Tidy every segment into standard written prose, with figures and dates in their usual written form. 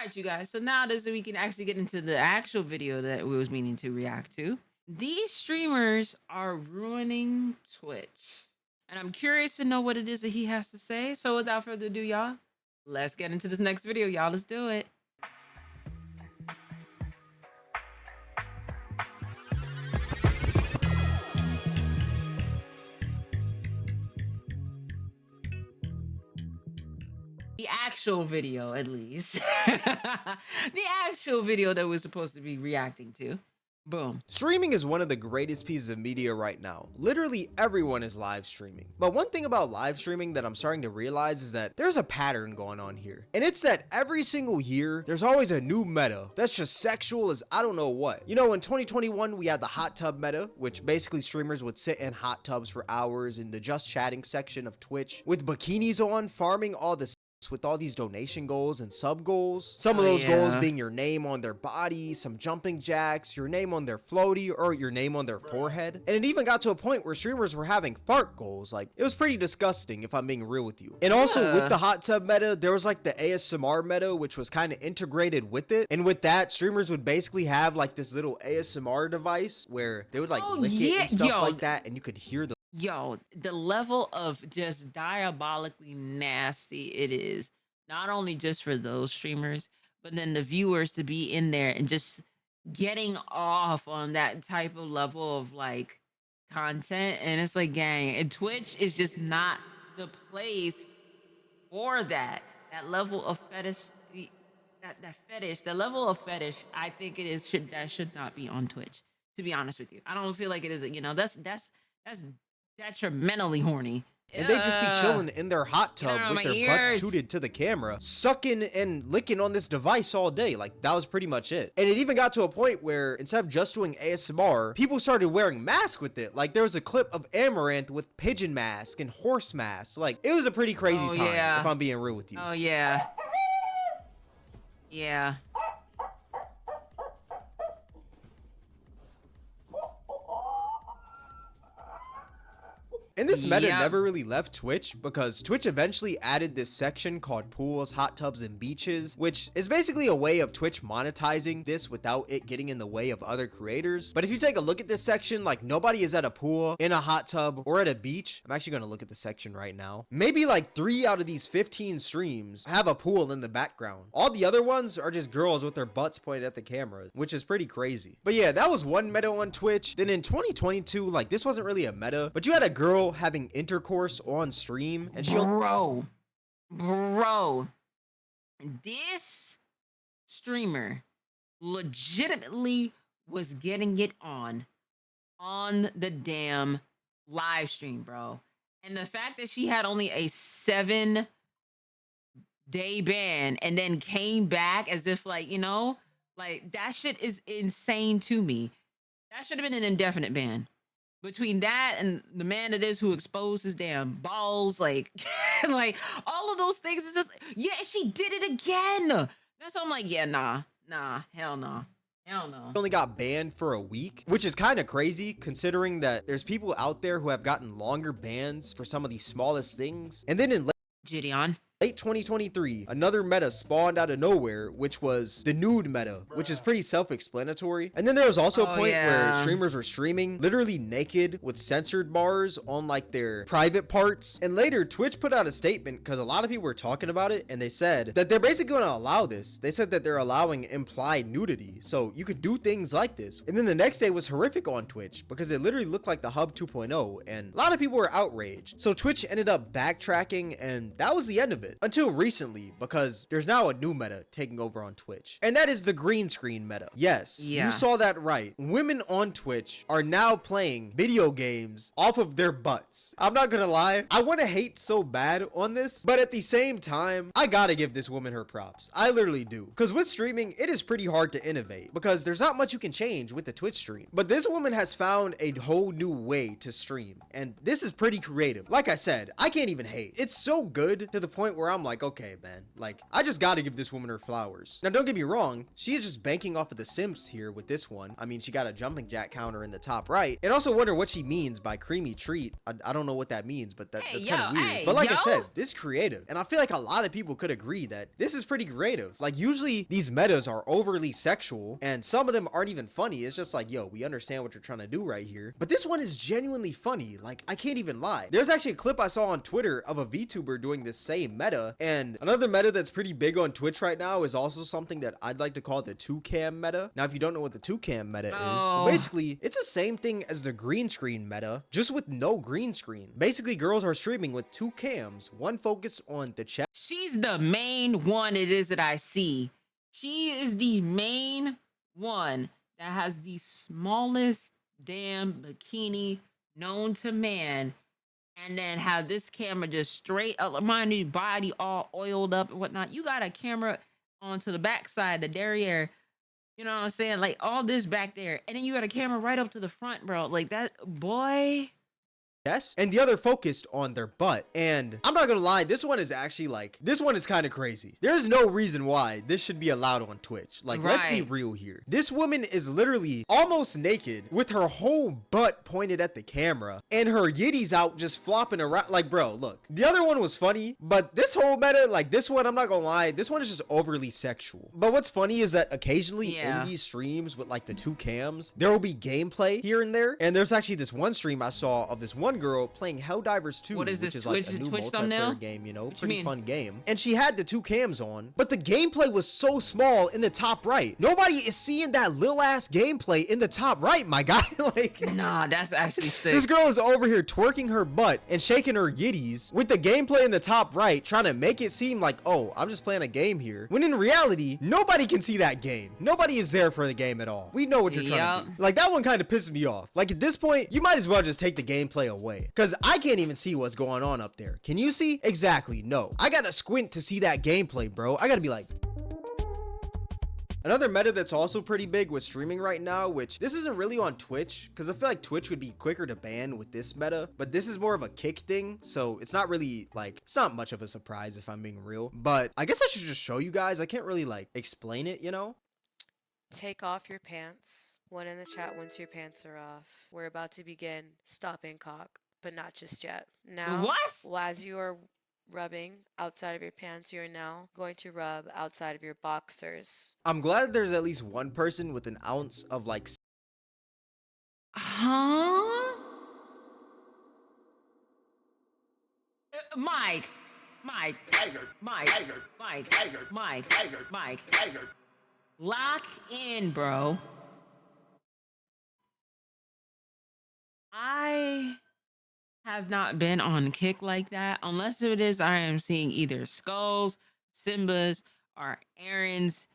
right, you guys. So now this we can actually get into the actual video that we was meaning to react to. These streamers are ruining Twitch. And I'm curious to know what it is that he has to say. So without further ado, y'all, let's get into this next video, y'all. Let's do it. The actual video, at least. The actual video that we're supposed to be reacting to. Boom. Streaming is one of the greatest pieces of media right now. Literally everyone is live streaming. But one thing about live streaming that I'm starting to realize is that there's a pattern going on here. And it's that every single year, there's always a new meta that's just sexual as I don't know what. You know, in 2021, we had the hot tub meta, which basically streamers would sit in hot tubs for hours in the just chatting section of Twitch with bikinis on, farming all the with all these donation goals and sub goals. Some of those goals being your name on their body, some jumping jacks, your name on their floaty, or your name on their forehead. And it even got to a point where streamers were having fart goals. Like, it was pretty disgusting if I'm being real with you. And also with the hot tub meta, there was like the ASMR meta, which was kind of integrated with it. And with that, streamers would basically have like this little ASMR device where they would like lick it and stuff like that, and you could hear the the level of just diabolically nasty it is, not only just for those streamers, but then the viewers to be in there and just getting off on that type of level of like content. And it's like, gang, and Twitch is just not the place for that level of fetish. That level of fetish, I think it is that should not be on Twitch, to be honest with you. I don't feel like it is. You know, that's detrimentally horny. And they just be chilling in their hot tub with their butts tooted to the camera, sucking and licking on this device all day. Like, that was pretty much it. And it even got to a point where instead of just doing ASMR, people started wearing masks with it. Like, there was a clip of Amaranth with pigeon mask and horse mask. Like, it was a pretty crazy time, if I'm being real with you. Oh, yeah. Yeah. And this meta never really left Twitch because Twitch eventually added this section called pools, hot tubs, and beaches, which is basically a way of Twitch monetizing this without it getting in the way of other creators. But if you take a look at this section, like nobody is at a pool, in a hot tub, or at a beach. I'm actually going to look at the section right now. Maybe like 3 out of these 15 streams have a pool in the background. All the other ones are just girls with their butts pointed at the camera, which is pretty crazy. But yeah, that was one meta on Twitch. Then in 2022, like this wasn't really a meta, but you had a girl having intercourse on stream, and bro, this streamer legitimately was getting it on the damn live stream, bro. And the fact that she had only a 7-day ban and then came back as if like, you know, like that shit is insane to me. That should have been an indefinite ban. Between that and the man it is who exposed his damn balls, like, like all of those things is just, yeah, she did it again. That's why I'm like, yeah, nah, hell no. Hell no. Only got banned for a week, which is kind of crazy considering that there's people out there who have gotten longer bans for some of the smallest things. And then in late 2023, another meta spawned out of nowhere, which was the nude meta, which is pretty self-explanatory. And then there was also a point where streamers were streaming literally naked with censored bars on like their private parts. And later Twitch put out a statement because a lot of people were talking about it, and they said that they're basically going to allow this. They said that they're allowing implied nudity, so you could do things like this. And then the next day was horrific on Twitch because it literally looked like the Hub 2.0, and a lot of people were outraged. So Twitch ended up backtracking, and that was the end of it. Until recently, because there's now a new meta taking over on Twitch, and that is the green screen meta. Yes, you saw that right. Women on Twitch are now playing video games off of their butts. I'm not gonna lie, I want to hate so bad on this, but at the same time, I gotta give this woman her props. I literally do, because with streaming, it is pretty hard to innovate because there's not much you can change with the Twitch stream. But this woman has found a whole new way to stream, and this is pretty creative. Like I said, I can't even hate. It's so good to the point point where I'm like, okay, man, like, I just gotta give this woman her flowers. Now, don't get me wrong, she is just banking off of the simps here with this one. I mean, she got a jumping jack counter in the top right. And also wonder what she means by creamy treat. I don't know what that means, but that's kind of weird. But like I said, this is creative. And I feel like a lot of people could agree that this is pretty creative. Like, usually these metas are overly sexual and some of them aren't even funny. It's just like, yo, we understand what you're trying to do right here. But this one is genuinely funny. Like, I can't even lie. There's actually a clip I saw on Twitter of a VTuber doing this same meta. And another meta that's pretty big on Twitch right now is also something that I'd like to call the 2-cam meta. Now, if you don't know what the 2-cam meta is, basically, it's the same thing as the green screen meta, just with no green screen. Basically, girls are streaming with 2 cams, one focused on the chat. She's the main one it is that I see. She is the main one that has the smallest damn bikini known to man, and then have this camera just straight up, mind you, body all oiled up and whatnot. You got a camera onto the backside, the derriere, you know what I'm saying? Like all this back there, and then you got a camera right up to the front, bro. Like that, boy. Yes, and the other focused on their butt. And I'm not gonna lie, this one is actually like, this one is kind of crazy. There's no reason why this should be allowed on Twitch. Like, let's be real here. This woman is literally almost naked with her whole butt pointed at the camera and her yitties out just flopping around. Like, bro, look, the other one was funny, but this whole meta, like this one, I'm not gonna lie, this one is just overly sexual. But what's funny is that occasionally in these streams with like the 2 cams, there will be gameplay here and there. And there's actually this one stream I saw of this one girl playing Helldivers 2, which is like a new multiplayer game, you know, pretty fun game. And she had the 2 cams on, but the gameplay was so small in the top right. Nobody is seeing that little ass gameplay in the top right, my guy. Like, nah, that's actually sick. This girl is over here twerking her butt and shaking her yitties with the gameplay in the top right, trying to make it seem like, oh, I'm just playing a game here. When in reality, nobody can see that game. Nobody is there for the game at all. We know what you're trying to do. Like, that one kind of pisses me off. Like, at this point, you might as well just take the gameplay away. Because I can't even see what's going on up there. Can you see? Exactly, no. I gotta squint to see that gameplay, bro. I gotta be like... Another meta that's also pretty big with streaming right now, which this isn't really on Twitch, because I feel like Twitch would be quicker to ban with this meta, but this is more of a kick thing, so it's not really, like, it's not much of a surprise if I'm being real, but I guess I should just show you guys. I can't really, like, explain it, you know? Take off your pants. One in the chat once your pants are off. We're about to begin stopping cock, but not just yet. Now, as you are rubbing outside of your pants, you are now going to rub outside of your boxers. I'm glad there's at least one person with an ounce of like... Mike. Lock in, bro. I have not been on kick like that, unless it is I am seeing either Skulls, Simba's, or Aaron's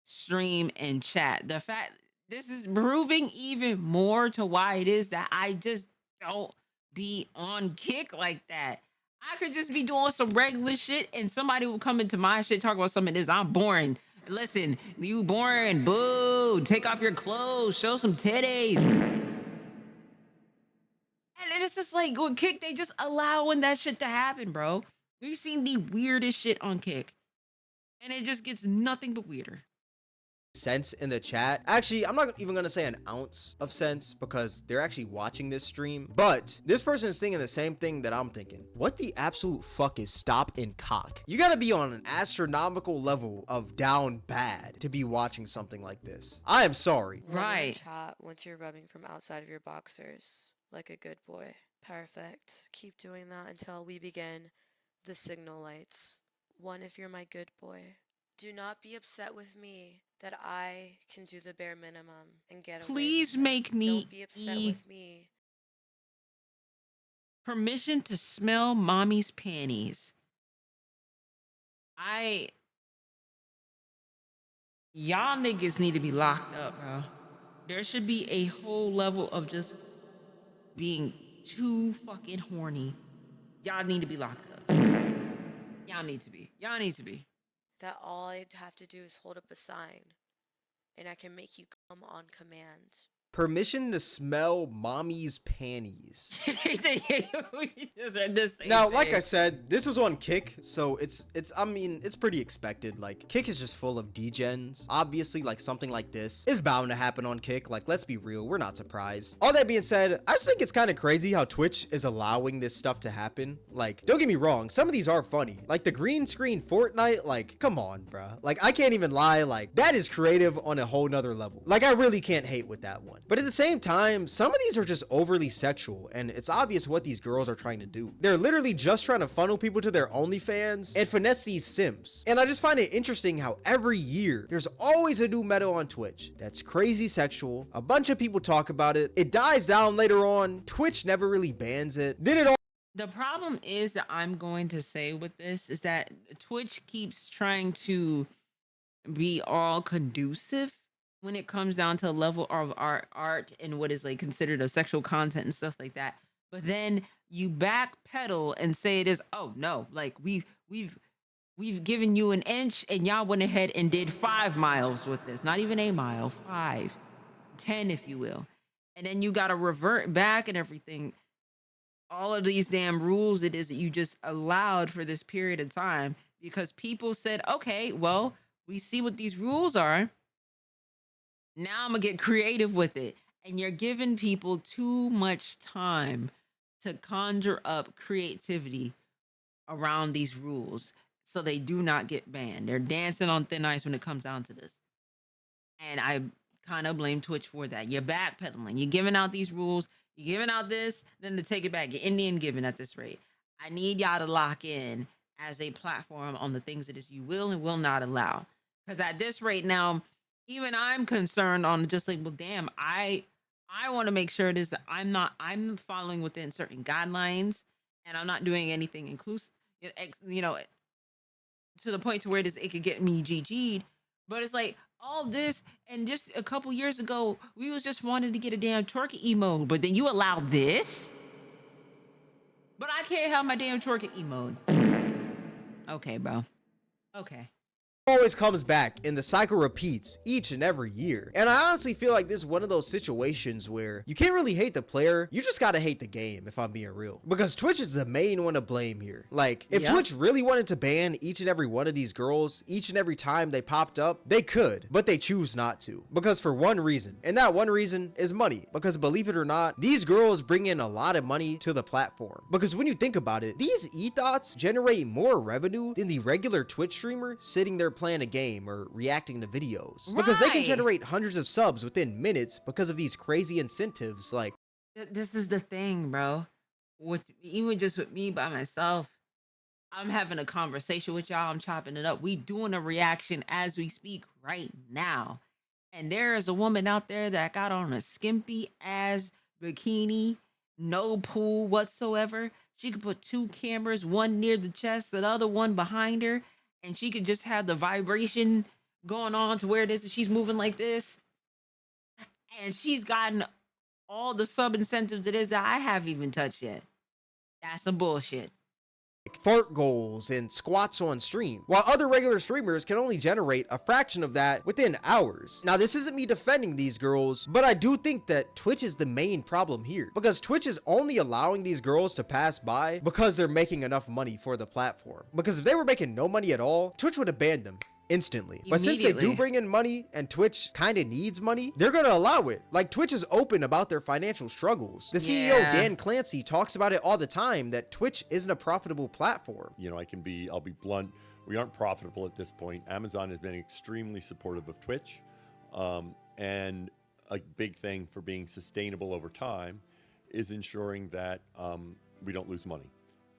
stream and chat. The fact this is proving even more to why it is that I just don't be on kick like that. I could just be doing some regular shit and somebody will come into my shit, talk about something this. I'm boring. Listen, you boring, boo. Take off your clothes, show some titties. And it's just like with Kick, they just allowing that shit to happen, bro. We've seen the weirdest shit on Kick. And it just gets nothing but weirder. Sense in the chat. Actually, I'm not even gonna say an ounce of sense because they're actually watching this stream, but this person is thinking the same thing that I'm thinking. What the absolute fuck is stop and cock? You gotta be on an astronomical level of down bad to be watching something like this. I am sorry. Right. Chat once you're rubbing from outside of your boxers like a good boy. Perfect. Keep doing that until we begin the signal lights. 1 if you're my good boy. Do not be upset with me that I can do the bare minimum and get away. Please make me Don't be upset with me. Permission to smell mommy's panties. Y'all niggas need to be locked up, bro. There should be a whole level of just being too fucking horny. Y'all need to be locked up. Y'all need to be. Y'all need to be. That all I'd have to do is hold up a sign and I can make you come on command. Permission to smell mommy's panties. We just read this thing. Now, like I said, this was on Kick, so it's I mean, it's pretty expected. Like, Kick is just full of degens. Obviously, like, something like this is bound to happen on Kick. Like, let's be real, we're not surprised. All that being said, I just think it's kind of crazy how Twitch is allowing this stuff to happen. Like, don't get me wrong, some of these are funny. Like, the green screen Fortnite, like, come on, bruh. Like, I can't even lie, like, that is creative on a whole nother level. Like, I really can't hate with that one. But at the same time, some of these are just overly sexual, and it's obvious what these girls are trying to do. They're literally just trying to funnel people to their OnlyFans and finesse these simps. And I just find it interesting how every year there's always a new meta on Twitch that's crazy sexual. A bunch of people talk about it. It dies down later on. Twitch never really bans it. Then it all The problem is that I'm going to say with this is that Twitch keeps trying to be all conducive when it comes down to a level of art and what is like considered a sexual content and stuff like that. But then you backpedal and say it is, oh no, like we've given you an inch and y'all went ahead and did 5 miles with this. Not even a mile, 5, 10, if you will. And then you gotta revert back and everything. All of these damn rules it is that you just allowed for this period of time because people said, okay, well, we see what these rules are. Now I'm gonna get creative with it. And you're giving people too much time to conjure up creativity around these rules so they do not get banned. They're dancing on thin ice when it comes down to this. And I kind of blame Twitch for that. You're backpedaling. You're giving out these rules. You're giving out this, then to take it back. You're Indian giving at this rate. I need y'all to lock in as a platform on the things that is you will and will not allow. Because at this rate now, even I'm concerned on just like, well, damn, I want to make sure it is that I'm following within certain guidelines and I'm not doing anything inclusive, you know, to the point to where it could get me GG'd. But it's like all this, and just a couple years ago, we was just wanting to get a damn twerk emote, but then you allow this? But I can't have my damn twerk emote. Okay, bro. Okay. always comes back and the cycle repeats each and every year. And I honestly feel like this is one of those situations where you can't really hate the player, you just gotta hate the game, if I'm being real, because Twitch is the main one to blame here. Like, if Twitch really wanted to ban each and every one of these girls each and every time they popped up, they could, but they choose not to, because for one reason, and that one reason is money. Because believe it or not, these girls bring in a lot of money to the platform, because when you think about it, these e-thoughts generate more revenue than the regular Twitch streamer sitting there playing a game or reacting to videos, because they can generate hundreds of subs within minutes because of these crazy incentives. Like, this is the thing, bro. Even just with me by myself, I'm having a conversation with y'all, I'm chopping it up, we doing a reaction as we speak right now, and there is a woman out there that got on a skimpy ass bikini, no pool whatsoever. She could put two cameras, one near the chest, the other one behind her, and she could just have the vibration going on to where it is that she's moving like this. And she's gotten all the sub incentives it is that I haven't even touched yet. That's some bullshit. fart goals and squats on stream, while other regular streamers can only generate a fraction of that within hours. Now, this isn't me defending these girls, but I do think that Twitch is the main problem here, because Twitch is only allowing these girls to pass by because they're making enough money for the platform. Because if they were making no money at all, Twitch would have banned them instantly. But since they do bring in money and Twitch kind of needs money, they're gonna allow it. Like, Twitch is open about their financial struggles. The CEO Dan Clancy talks about it all the time, that Twitch isn't a profitable platform. You know, I'll be blunt, we aren't profitable at this point. Amazon has been extremely supportive of Twitch, and a big thing for being sustainable over time is ensuring that we don't lose money.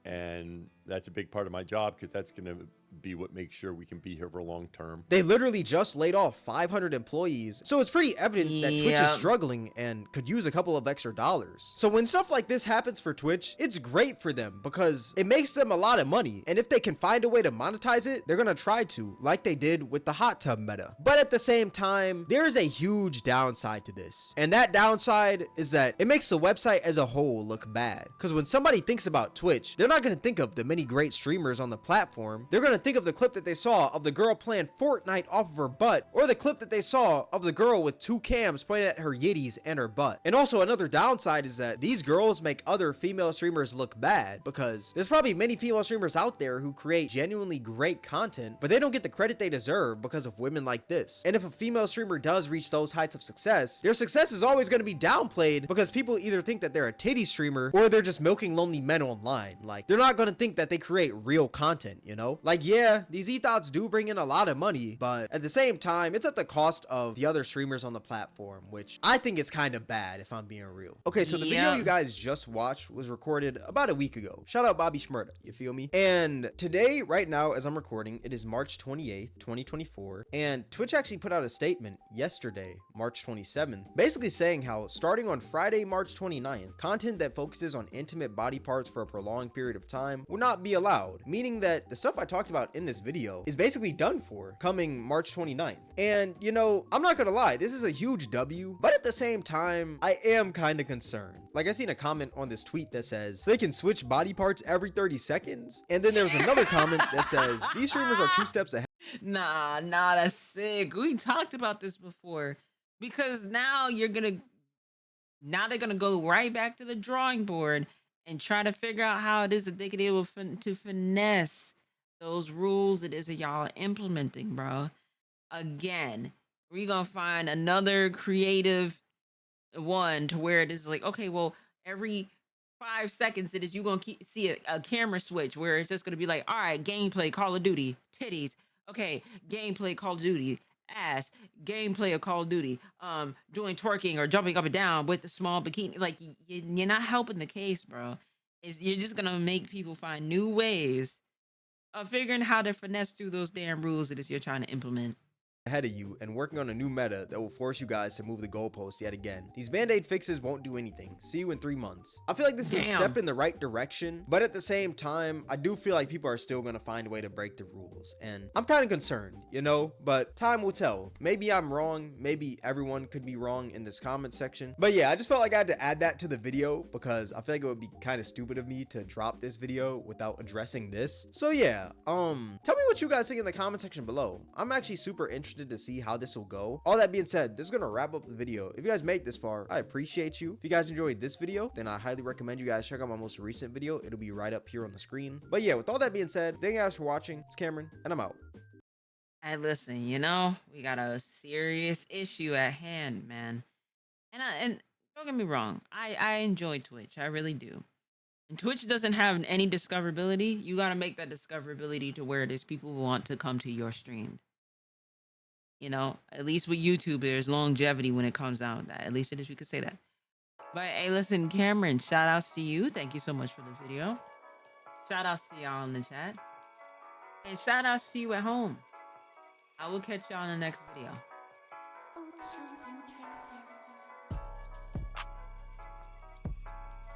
And that's a big part of my job, because that's going to be what makes sure we can be here for long term. They literally just laid off 500 employees, so it's pretty evident that Twitch is struggling and could use a couple of extra dollars. So when stuff like this happens for Twitch, it's great for them because it makes them a lot of money, and if they can find a way to monetize it, they're gonna try to, like they did with the hot tub meta. But at the same time, there is a huge downside to this, and that downside is that it makes the website as a whole look bad. Because when somebody thinks about Twitch, they're not gonna think of the many great streamers on the platform, they're gonna think of the clip that they saw of the girl playing Fortnite off of her butt, or the clip that they saw of the girl with 2 cams pointed at her yitties and her butt. And also another downside is that these girls make other female streamers look bad, because there's probably many female streamers out there who create genuinely great content, but they don't get the credit they deserve because of women like this. And if a female streamer does reach those heights of success, their success is always going to be downplayed because people either think that they're a titty streamer or they're just milking lonely men online. Like, they're not going to think that they create real content, you know? Like, yeah, these e-thoughts do bring in a lot of money, but at the same time, it's at the cost of the other streamers on the platform, which I think is kind of bad if I'm being real. Okay, so the video you guys just watched was recorded about a week ago. Shout out Bobby Shmurda, you feel me? And today, right now, as I'm recording, it is March 28th, 2024, and Twitch actually put out a statement yesterday, March 27th, basically saying how starting on Friday, March 29th, content that focuses on intimate body parts for a prolonged period of time will not be allowed, meaning that the stuff I talked about in this video is basically done for coming March 29th. And you know, I'm not gonna lie, this is a huge W, but at the same time, I am kind of concerned. Like, I seen a comment on this tweet that says so they can switch body parts every 30 seconds, and then there was another comment that says these streamers are 2 steps ahead. Nah, that's sick. We talked about this before, because now they're gonna go right back to the drawing board and try to figure out how it is that they could be able to finesse those rules it is that y'all are implementing, bro. Again, we're gonna find another creative one to where it is like, okay, well, every 5 seconds it is you gonna see a camera switch where it's just gonna be like, all right, gameplay, Call of Duty, titties. Okay, gameplay, Call of Duty, ass. Gameplay of Call of Duty, doing twerking or jumping up and down with a small bikini. Like, you're not helping the case, bro. You're just gonna make people find new ways of figuring how to finesse through those damn rules that is you're trying to implement ahead of you and working on a new meta that will force you guys to move the goalposts yet again. These band-aid fixes won't do anything. See you in 3 months. I feel like this is a step in the right direction, but at the same time, I do feel like people are still going to find a way to break the rules, and I'm kind of concerned, you know, but time will tell. Maybe I'm wrong. Maybe everyone could be wrong in this comment section, but yeah, I just felt like I had to add that to the video because I feel like it would be kind of stupid of me to drop this video without addressing this. So yeah, tell me what you guys think in the comment section below. I'm actually super interested to see how this will go. All that being said, this is gonna wrap up the video. If you guys made this far, I appreciate you. If you guys enjoyed this video, then I highly recommend you guys check out my most recent video. It'll be right up here on the screen. But yeah, with all that being said, thank you guys for watching. It's Cameron, and I'm out. Hey, listen, you know, we got a serious issue at hand, man. And don't get me wrong, I enjoy Twitch. I really do. And Twitch doesn't have any discoverability. You got to make that discoverability to where it is people want to come to your stream. You know, at least with YouTube, there's longevity when it comes out. At least it is, we could say that. But hey, listen, Cameron, shout outs to you. Thank you so much for the video. Shout outs to y'all in the chat. And shout outs to you at home. I will catch y'all in the next video.